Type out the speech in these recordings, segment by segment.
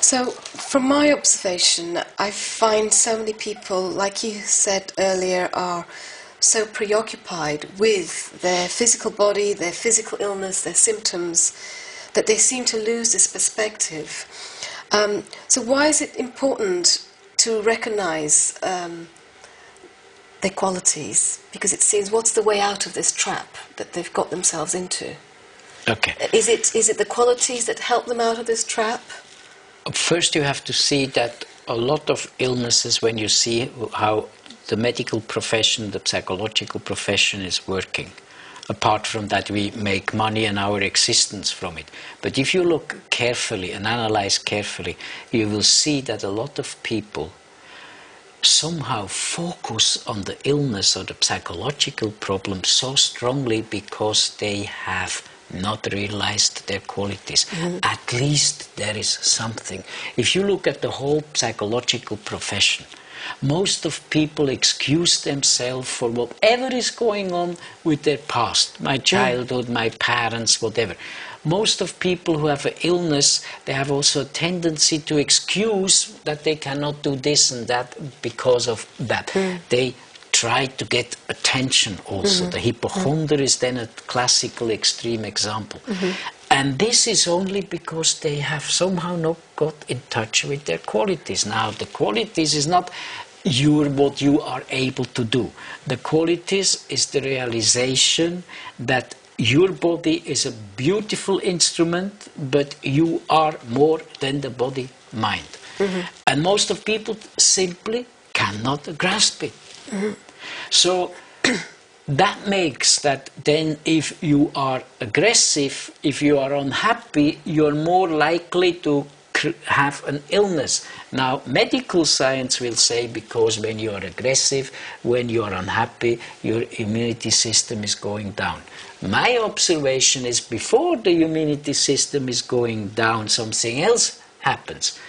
So, from my observation, I find so many people, like you said earlier, are so preoccupied with their physical body, their physical illness, their symptoms, that they seem to lose this perspective. So why is it important to recognise their qualities? Because it seems, what's the way out of this trap that they've got themselves into? Okay. Is it the qualities that help them out of this trap? First you have to see that a lot of illnesses, when you see how the medical profession, the psychological profession is working, apart from that we make money and our existence from it. But if you look carefully and analyze carefully, you will see that a lot of people somehow focus on the illness or the psychological problem so strongly because they have not realized their qualities. At least there is something. If you look at the whole psychological profession, most of people excuse themselves for whatever is going on with their past, my childhood, my parents, whatever. Most of people who have an illness, they have also a tendency to excuse that they cannot do this and that because of that. They try to get attention also. The hypochonder is then a classical extreme example. And this is only because they have somehow not got in touch with their qualities. Now, the qualities is not what you are able to do. The qualities is the realization that your body is a beautiful instrument, but you are more than the body-mind. And most of people simply cannot grasp it. So that makes that then if you are aggressive, if you are unhappy, you're more likely to have an illness. Now, medical science will say because when you are aggressive, when you are unhappy, your immunity system is going down. My observation is before the immunity system is going down, something else happens.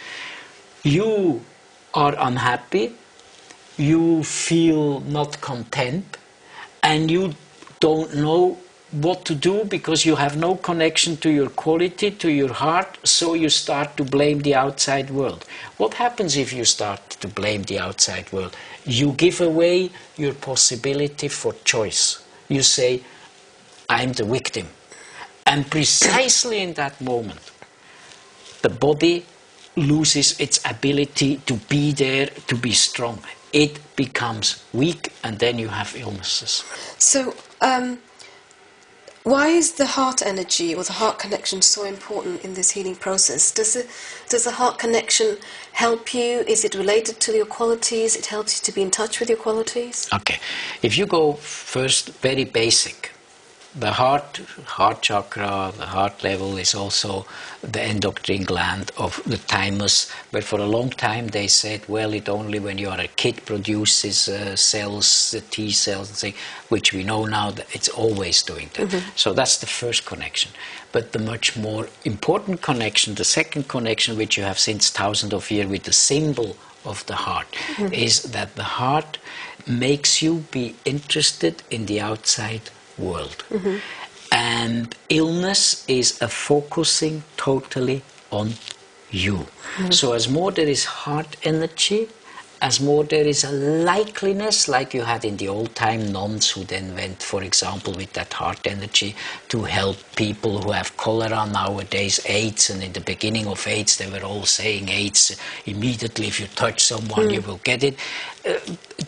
You are unhappy, you feel not content, and you don't know what to do because you have no connection to your quality, to your heart, so you start to blame the outside world. What happens if you start to blame the outside world? You give away your possibility for choice. You say, I'm the victim. And precisely in that moment, the body loses its ability to be there, to be strong. It becomes weak, and then you have illnesses. So, why is the heart energy or the heart connection so important in this healing process? Does the heart connection help you? Is it related to your qualities? It helps you to be in touch with your qualities? Okay. If you go first, very basic. The heart chakra, the heart level is also the endocrine gland of the thymus, but for a long time they said, well, it only when you are a kid produces cells, T cells, and things, which we know now that it's always doing that. So that's the first connection. But the much more important connection, the second connection, which you have since thousands of years with the symbol of the heart, is that the heart makes you be interested in the outside world. And illness is a focusing totally on you. So as more there is heart energy, as more there is a likeliness, like you had in the old time nuns who then went, for example, with that heart energy to help people who have cholera nowadays, AIDS, and in the beginning of AIDS they were all saying AIDS, immediately if you touch someone you will get it.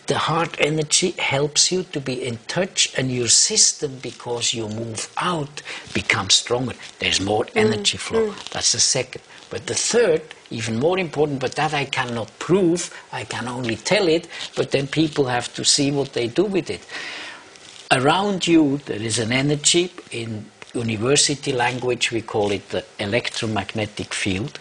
The heart energy helps you to be in touch, and your system, because you move out, becomes stronger. There's more energy flow. That's the second. But the third, even more important, but that I cannot prove, I can only tell it, but then people have to see what they do with it. Around you there is an energy, in university language we call it the electromagnetic field,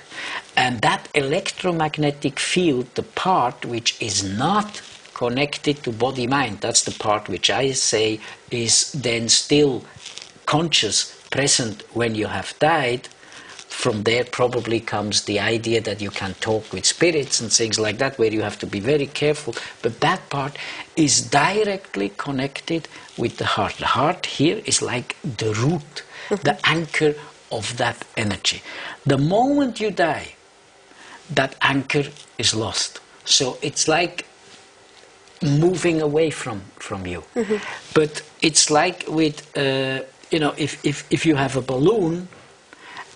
and that electromagnetic field, the part which is not connected to body-mind, that's the part which I say is then still conscious, present when you have died. From there probably comes the idea that you can talk with spirits and things like that, where you have to be very careful. But that part is directly connected with the heart. The heart here is like the root, the anchor of that energy. The moment you die, that anchor is lost. So it's like moving away from you. But it's like with, if you have a balloon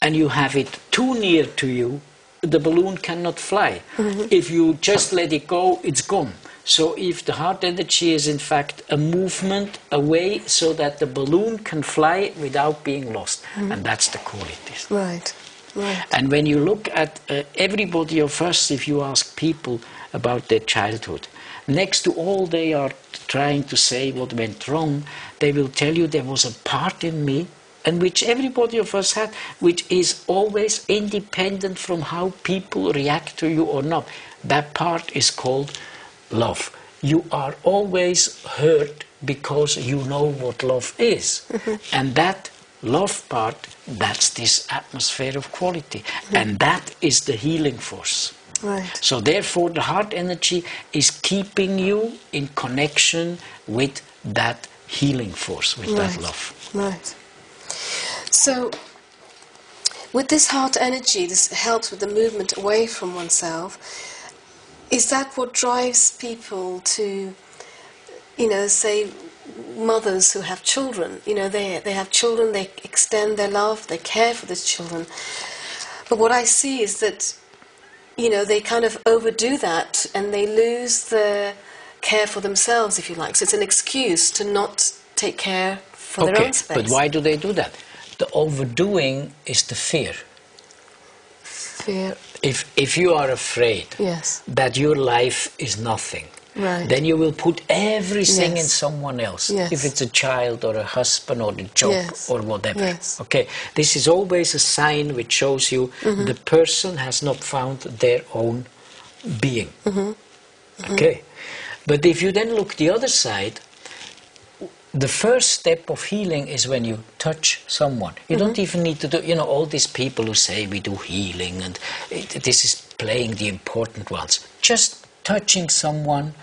and you have it too near to you, the balloon cannot fly. If you just let it go, it's gone. So if the heart energy is in fact a movement away so that the balloon can fly without being lost. And that's the qualities. Right, right. And when you look at everybody of us, if you ask people about their childhood, next to all they are trying to say what went wrong, they will tell you there was a part in me, and which everybody of us had, which is always independent from how people react to you or not. That part is called love. You are always hurt because you know what love is. And that love part, that's this atmosphere of quality. And that is the healing force. Right. So therefore the heart energy is keeping you in connection with that healing force, with that love. Right. So with this heart energy, this helps with the movement away from oneself. Is that what drives people to, say mothers who have children, they have children, they extend their love, they care for these children. But what I see is that, they kind of overdo that and they lose the care for themselves, if you like. So it's an excuse to not take care for their own space. But why do they do that? The overdoing is the fear. Fear. If you are afraid that your life is nothing, then you will put everything in someone else. If it's a child or a husband or the job or whatever. Okay, this is always a sign which shows you the person has not found their own being. Okay, but if you then look the other side, the first step of healing is when you touch someone. You don't even need to do, all these people who say we do healing and this is playing the important ones. Just touching someone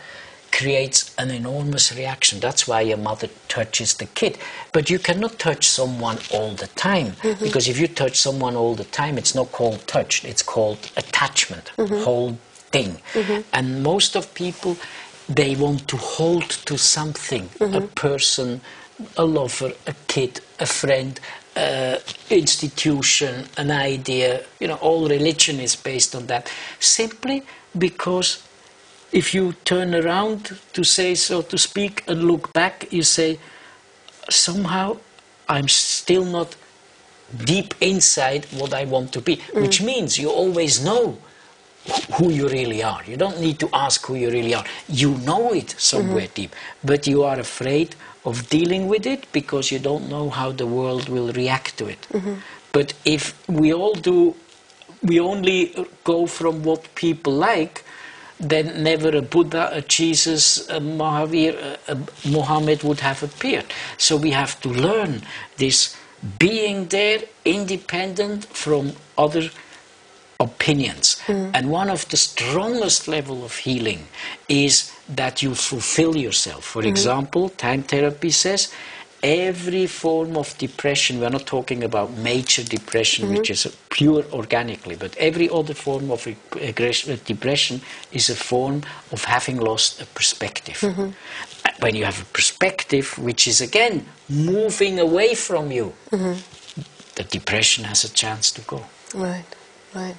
creates an enormous reaction. That's why a mother touches the kid. But you cannot touch someone all the time. Because if you touch someone all the time, it's not called touch, it's called attachment, holding. And most of people, they want to hold to something, a person, a lover, a kid, a friend, institution, an idea. All religion is based on that. Simply because if you turn around to say, so to speak, and look back, you say, somehow I'm still not deep inside what I want to be. Which means you always know who you really are. You don't need to ask who you really are. You know it somewhere deep, but you are afraid of dealing with it because you don't know how the world will react to it. But if we all do, we only go from what people like, then never a Buddha, a Jesus, a Mahavir, a Muhammad would have appeared. So we have to learn this being there, independent from other opinions. And one of the strongest level of healing is that you fulfill yourself. For example, time therapy says every form of depression, we're not talking about major depression, which is pure organically, but every other form of depression is a form of having lost a perspective. When you have a perspective, which is again moving away from you, the depression has a chance to go. Right, right.